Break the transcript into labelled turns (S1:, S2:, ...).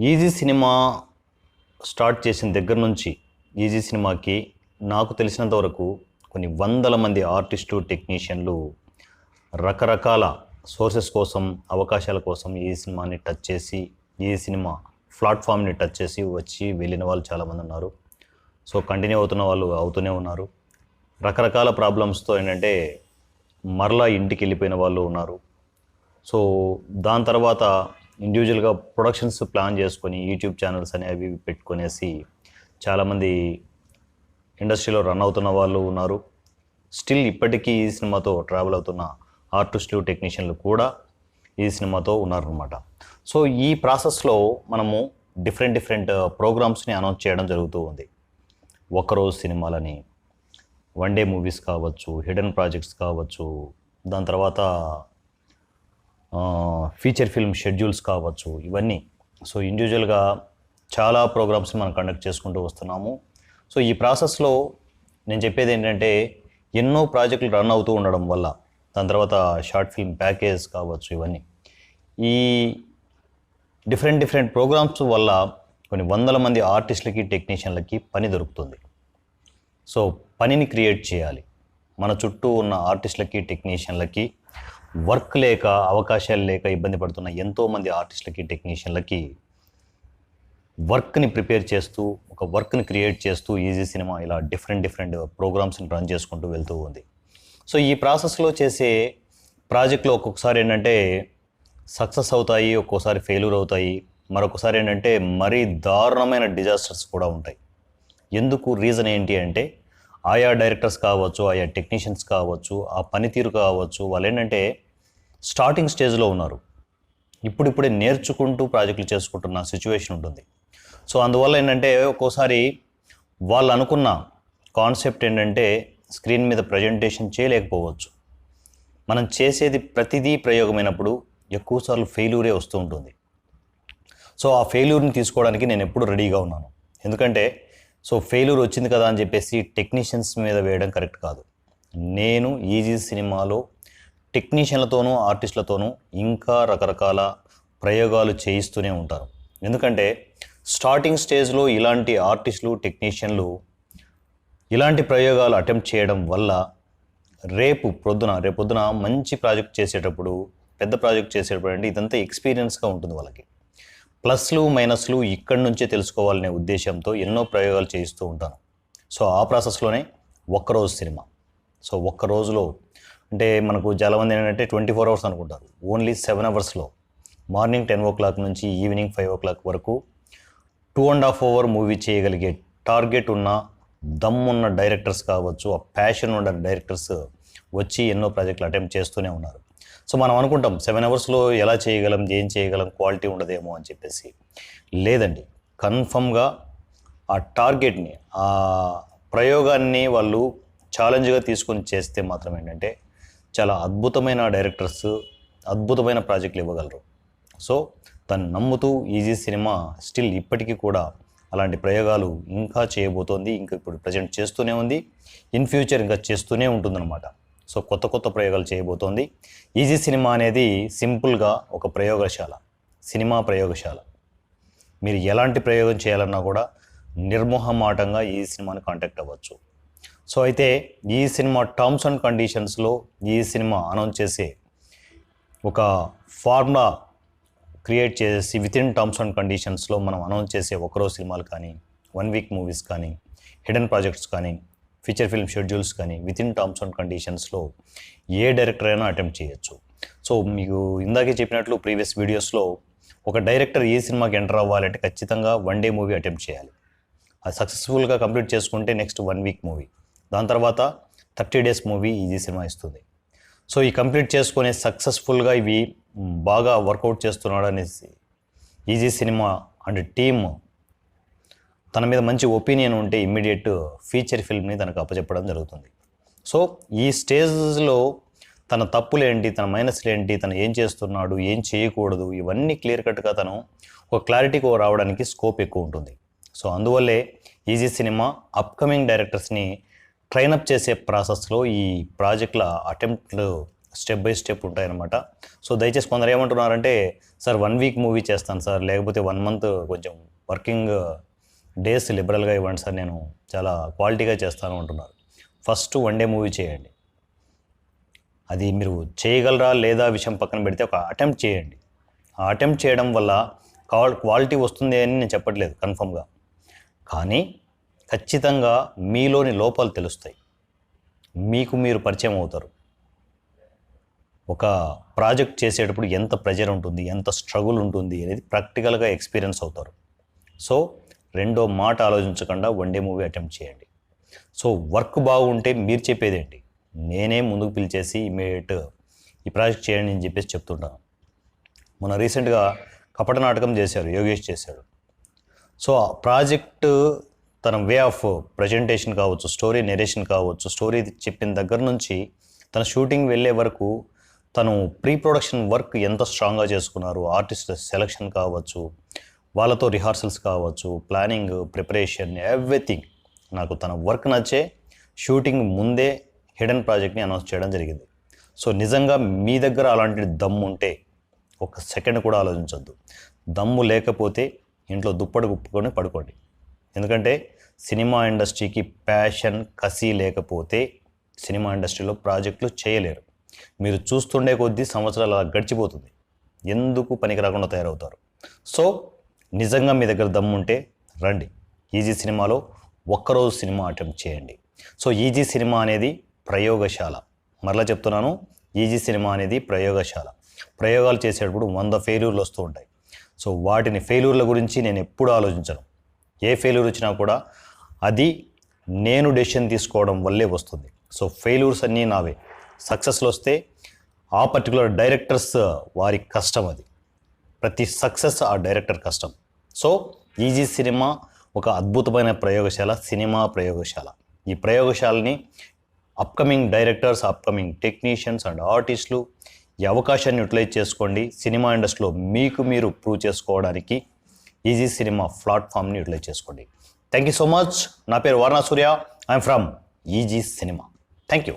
S1: Easy cinema start చేసిన దగ్గర నుంచి ఈజీ సినిమాకి నాకు తెలిసినంత వరకు కొన్ని వందల మంది ఆర్టిస్టు టెక్నీషియన్లు రకరకాల సోర్సెస్ కోసం అవకాశాల కోసం ఈ సినిమాని టచ్ చేసి ఈ సినిమా ప్లాట్ఫామ్ని టచ్ చేసి వచ్చి వెళ్ళిన వాళ్ళు చాలామంది ఉన్నారు. సో కంటిన్యూ అవుతున్న వాళ్ళు అవుతూనే ఉన్నారు. రకరకాల ప్రాబ్లమ్స్తో ఏంటంటే మరలా ఇంటికి వెళ్ళిపోయిన వాళ్ళు ఉన్నారు. సో దాని తర్వాత ఇండివిజువల్గా ప్రొడక్షన్స్ ప్లాన్ చేసుకొని యూట్యూబ్ ఛానల్స్ అనేవి పెట్టుకునేసి చాలామంది ఇండస్ట్రీలో రన్ అవుతున్న వాళ్ళు ఉన్నారు. స్టిల్ ఇప్పటికీ ఈ సినిమాతో ట్రావెల్ అవుతున్న ఆర్టిస్టులు టెక్నీషియన్లు కూడా ఈ సినిమాతో ఉన్నారనమాట. సో ఈ ప్రాసెస్లో మనము డిఫరెంట్ ప్రోగ్రామ్స్ని అనౌన్స్ చేయడం జరుగుతూ ఉంది. ఒక్కరోజు సినిమాలని, వన్ డే మూవీస్ కావచ్చు, హిడెన్ ప్రాజెక్ట్స్ కావచ్చు, దాని తర్వాత ఫీచర్ ఫిల్మ్ షెడ్యూల్స్ కావచ్చు, ఇవన్నీ. సో ఇండివిజువల్గా చాలా ప్రోగ్రామ్స్ మనం కండక్ట్ చేసుకుంటూ వస్తున్నాము. సో ఈ ప్రాసెస్లో నేను చెప్పేది ఏంటంటే ఎన్నో ప్రాజెక్టులు రన్ అవుతూ ఉండడం వల్ల, దాని తర్వాత షార్ట్ ఫిల్మ్ ప్యాకేజ్ కావచ్చు, ఇవన్నీ ఈ డిఫరెంట్ ప్రోగ్రామ్స్ వల్ల కొన్ని వందల మంది ఆర్టిస్టులకి టెక్నీషియన్లకి పని దొరుకుతుంది. సో పనిని క్రియేట్ చేయాలి. మన చుట్టూ ఉన్న ఆర్టిస్టులకి టెక్నీషియన్లకి వర్క్ లేక, అవకాశాలు లేక ఇబ్బంది పడుతున్న ఎంతోమంది ఆర్టిస్టులకి టెక్నీషియన్లకి వర్క్ని ప్రిపేర్ చేస్తూ, ఒక వర్క్ని క్రియేట్ చేస్తూ ఈజీ సినిమా ఇలా డిఫరెంట్ ప్రోగ్రామ్స్ని రన్ చేసుకుంటూ వెళ్తూ ఉంది. సో ఈ ప్రాసెస్లో చేసే ప్రాజెక్టులు ఒక్కొక్కసారి ఏంటంటే సక్సెస్ అవుతాయి, ఒక్కోసారి ఫెయిల్యూర్ అవుతాయి, మరొకసారి ఏంటంటే మరీ దారుణమైన డిజాస్టర్స్ కూడా ఉంటాయి. ఎందుకు, రీజన్ ఏంటి అంటే ఆయా డైరెక్టర్స్ కావచ్చు, ఆయా టెక్నీషియన్స్ కావచ్చు, ఆ పనితీరు కావచ్చు, వాళ్ళు ఏంటంటే స్టార్టింగ్ స్టేజ్లో ఉన్నారు. ఇప్పుడిప్పుడే నేర్చుకుంటూ ప్రాజెక్టులు చేసుకుంటున్న సిచ్యువేషన్ ఉంటుంది. సో అందువల్ల ఏంటంటే ఒక్కోసారి వాళ్ళు అనుకున్న కాన్సెప్ట్ ఏంటంటే స్క్రీన్ మీద ప్రజెంటేషన్ చేయలేకపోవచ్చు. మనం చేసేది ప్రతిదీ ప్రయోగమైనప్పుడు ఎక్కువసార్లు ఫెయిల్యూరే వస్తూ ఉంటుంది. సో ఆ ఫెయిల్యూర్ని తీసుకోవడానికి నేను ఎప్పుడు రెడీగా ఉన్నాను. ఎందుకంటే ఫెయిల్యూర్ వచ్చింది కదా అని చెప్పేసి టెక్నీషియన్స్ మీద వేయడం కరెక్ట్ కాదు. నేను ఈజీ సినిమాలో టెక్నీషియన్లతోనూ ఆర్టిస్టులతోనూ ఇంకా రకరకాల ప్రయోగాలు చేయిస్తూనే ఉంటారు. ఎందుకంటే స్టార్టింగ్ స్టేజ్లో ఇలాంటి ఆర్టిస్టులు, టెక్నీషియన్లు ఇలాంటి ప్రయోగాలు అటెంప్ట్ చేయడం వల్ల రేపు పొద్దున మంచి ప్రాజెక్ట్ చేసేటప్పుడు, పెద్ద ప్రాజెక్ట్ చేసేటప్పుడు అంటే ఇదంతా ఎక్స్పీరియన్స్గా ఉంటుంది వాళ్ళకి. ప్లస్లు మైనస్లు ఇక్కడి నుంచే తెలుసుకోవాలనే ఉద్దేశంతో ఎన్నో ప్రయోగాలు చేయిస్తూ ఉంటాను. సో ఆ ప్రాసెస్లోనే ఒక్కరోజు సినిమా. సో ఒక్క రోజులో అంటే మనకు చాలామంది ఏంటంటే 24 hours అనుకుంటారు. ఓన్లీ 7 hours మార్నింగ్ 10 o'clock నుంచి ఈవినింగ్ 5 o'clock వరకు 2.5 hour మూవీ చేయగలిగే టార్గెట్ ఉన్న, దమ్మున్న డైరెక్టర్స్ కావచ్చు, ఆ ప్యాషన్ ఉన్న డైరెక్టర్స్ వచ్చి ఎన్నో ప్రాజెక్టులు అటెంప్ట్ చేస్తూనే ఉన్నారు. సో మనం అనుకుంటాం 7 hours ఎలా చేయగలం, ఏం చేయగలం, క్వాలిటీ ఉండదేమో అని చెప్పేసి. లేదండి, కన్ఫర్మ్గా ఆ టార్గెట్ని, ఆ ప్రయోగాన్ని వాళ్ళు ఛాలెంజ్గా తీసుకొని చేస్తే మాత్రం ఏంటంటే చాలా అద్భుతమైన డైరెక్టర్స్ అద్భుతమైన ప్రాజెక్టులు ఇవ్వగలరు. సో దాన్ని నమ్ముతూ ఈజీ సినిమా స్టిల్ ఇప్పటికీ కూడా అలాంటి ప్రయోగాలు ఇంకా చేయబోతోంది. ఇంకా ఇప్పుడు ప్రజెంట్ చేస్తూనే ఉంది, ఇన్ ఫ్యూచర్ ఇంకా చేస్తూనే ఉంటుందన్నమాట. సో కొత్త ప్రయోగాలు చేయబోతోంది. ఈజీ సినిమా అనేది సింపుల్గా ఒక ప్రయోగశాల, సినిమా ప్రయోగశాల. మీరు ఎలాంటి ప్రయోగం చేయాలన్నా కూడా నిర్మోహమాటంగా ఈ సినిమాని కాంటాక్ట్ అవ్వచ్చు. సో అయితే ఈ సినిమా టర్మ్స్ అండ్ కండిషన్స్లో ఈ సినిమా అనౌన్స్ చేసే ఒక ఫార్ములా క్రియేట్ చేసి వితిన్ టర్మ్స్ అండ్ కండిషన్స్లో మనం అనౌన్స్ చేసే ఒకరోజు సినిమాలు కానీ, 1 week మూవీస్ కానీ, హిడెన్ ప్రాజెక్ట్స్ కానీ, ఫీచర్ ఫిల్మ్ షెడ్యూల్స్ కానీ వితిన్ టర్మ్స్ అండ్ కండిషన్స్లో ఏ డైరెక్టర్ అయినా అటెంప్ట్ చేయొచ్చు. సో మీకు ఇందాకే చెప్పినట్లు ప్రీవియస్ వీడియోస్లో ఒక డైరెక్టర్ ఈ సినిమాకి ఎంటర్ అవ్వాలంటే ఖచ్చితంగా 1 day మూవీ అటెంప్ట్ చేయాలి. అది సక్సెస్ఫుల్గా కంప్లీట్ చేసుకుంటే నెక్స్ట్ 1 week మూవీ, దాని తర్వాత 30 days మూవీ ఈజీ సినిమా ఇస్తుంది. సో ఈ కంప్లీట్ చేసుకునే సక్సెస్ఫుల్గా ఇవి బాగా వర్కౌట్ చేస్తున్నాడు అనేసి ఈజీ సినిమా అండ్ టీమ్ తన మీద మంచి ఒపీనియన్ ఉంటే ఇమ్మీడియట్ ఫీచర్ ఫిల్మ్ని తనకు అప్పచెప్పడం జరుగుతుంది. సో ఈ స్టేజ్లో తన తప్పులేంటి, తన మైనస్లు ఏంటి, తను ఏం చేస్తున్నాడు, ఏం చేయకూడదు, ఇవన్నీ క్లియర్ కట్గా తను ఒక క్లారిటీకి రావడానికి స్కోప్ ఎక్కువ ఉంటుంది. సో అందువల్లే ఈజీ సినిమా అప్కమింగ్ డైరెక్టర్స్ని ట్రైనప్ చేసే ప్రాసెస్లో ఈ ప్రాజెక్టుల అటెంప్ట్లు స్టెప్ బై స్టెప్ ఉంటాయన్నమాట. సో దయచేసి కొందరు ఏమంటున్నారంటే, సార్ 1 వీక్ మూవీ చేస్తాను సార్, లేకపోతే 1 మంత్ కొంచెం వర్కింగ్ డేస్ లిబరల్గా ఇవ్వండి సార్, నేను చాలా క్వాలిటీగా చేస్తాను అంటున్నారు. ఫస్ట్ 1 డే మూవీ చేయండి. అది మీరు చేయగలరా లేదా విషయం పక్కన పెడితే ఒక అటెంప్ట్ చేయండి. ఆ అటెంప్ట్ చేయడం వల్ల క్వాలిటీ వస్తుంది అని నేను చెప్పట్లేదు కన్ఫర్మ్గా, కానీ ఖచ్చితంగా మీలోని లోపాలు తెలుస్తాయి, మీకు మీరు పరిచయం అవుతారు. ఒక ప్రాజెక్ట్ చేసేటప్పుడు ఎంత ప్రెజర్ ఉంటుంది, ఎంత స్ట్రగుల్ ఉంటుంది అనేది ప్రాక్టికల్గా ఎక్స్పీరియన్స్ అవుతారు. సో రెండో మాట ఆలోచించకుండా 1 డే మూవీ అటెంప్ట్ చేయండి. సో వర్క్ బాగుంటే మీరు చెప్పేదేంటి, నేనే ముందుకు పిలిచేసి ఇమీడియట్ ఈ ప్రాజెక్ట్ చేయండి అని చెప్పేసి చెప్తుంటాను. మొన్న రీసెంట్గా కపట నాటకం చేశారు, యోగేష్ చేశాడు. సో ఆ ప్రాజెక్టు తన వే ఆఫ్ ప్రజెంటేషన్ కావచ్చు, స్టోరీ నెరేషన్ కావచ్చు, స్టోరీ చెప్పిన దగ్గర నుంచి తన షూటింగ్ వెళ్ళే వరకు తను ప్రీ ప్రొడక్షన్ వర్క్ ఎంత స్ట్రాంగ్గా చేసుకున్నారు, ఆర్టిస్ట్ సెలక్షన్ కావచ్చు, వాళ్ళతో రిహార్సల్స్ కావచ్చు, ప్లానింగ్, ప్రిపరేషన్, ఎవ్రీథింగ్. నాకు తన వర్క్ నచ్చే షూటింగ్ ముందే హిడెన్ ప్రాజెక్ట్ని అనౌన్స్ చేయడం జరిగింది. సో నిజంగా మీ దగ్గర అలాంటి దమ్ము ఉంటే ఒక సెకండ్ కూడా ఆలోచించొద్దు. దమ్ము లేకపోతే ఇంట్లో దుప్పటి కుప్పుకొని పడుకోండి. ఎందుకంటే సినిమా ఇండస్ట్రీకి ప్యాషన్, కసి లేకపోతే సినిమా ఇండస్ట్రీలో ప్రాజెక్టులు చేయలేరు. మీరు చూస్తుండే కొద్దీ సంవత్సరాలు అలా గడిచిపోతుంది, ఎందుకు పనికి రాకుండా తయారవుతారు. సో నిజంగా మీ దగ్గర దమ్ముంటే రండి, ఈజీ సినిమాలో ఒక్కరోజు సినిమా అటెంప్ట్ చేయండి. సో ఈజీ సినిమా అనేది ప్రయోగశాల. మరలా చెప్తున్నాను, ఈజీ సినిమా అనేది ప్రయోగశాల. ప్రయోగాలు చేసేటప్పుడు 100 ఫెయిల్యూర్లు వస్తూ ఉంటాయి. సో వాటిని ఫెయిల్యూర్ల గురించి నేను ఎప్పుడు ఆలోచించను. ఏ ఫెయిల్యూర్ వచ్చినా కూడా అది నేను డెసిషన్ తీసుకోవడం వల్లే వస్తుంది. సో ఫెయిల్యూర్స్ అన్నీ నావే, సక్సెస్లు వస్తే ఆ పర్టికులర్ డైరెక్టర్స్ వారి కష్టం, అది ప్రతి సక్సెస్ ఆ డైరెక్టర్ కష్టం. సో ఈజీ సినిమా ఒక అద్భుతమైన ప్రయోగశాల, సినిమా ప్రయోగశాల. ఈ ప్రయోగశాలని upcoming directors, upcoming technicians and ఆర్టిస్టులు ఈ అవకాశాన్ని యూటిలైజ్ చేసుకోండి. సినిమా ఇండస్ట్రీలో మీకు మీరు ప్రూవ్ చేసుకోవడానికి ఈజీ సినిమా ప్లాట్ఫామ్ని యూటిలైజ్ చేసుకోండి. Thank you so much. నా పేరు Varana Surya, I'm from easy cinema. Thank you.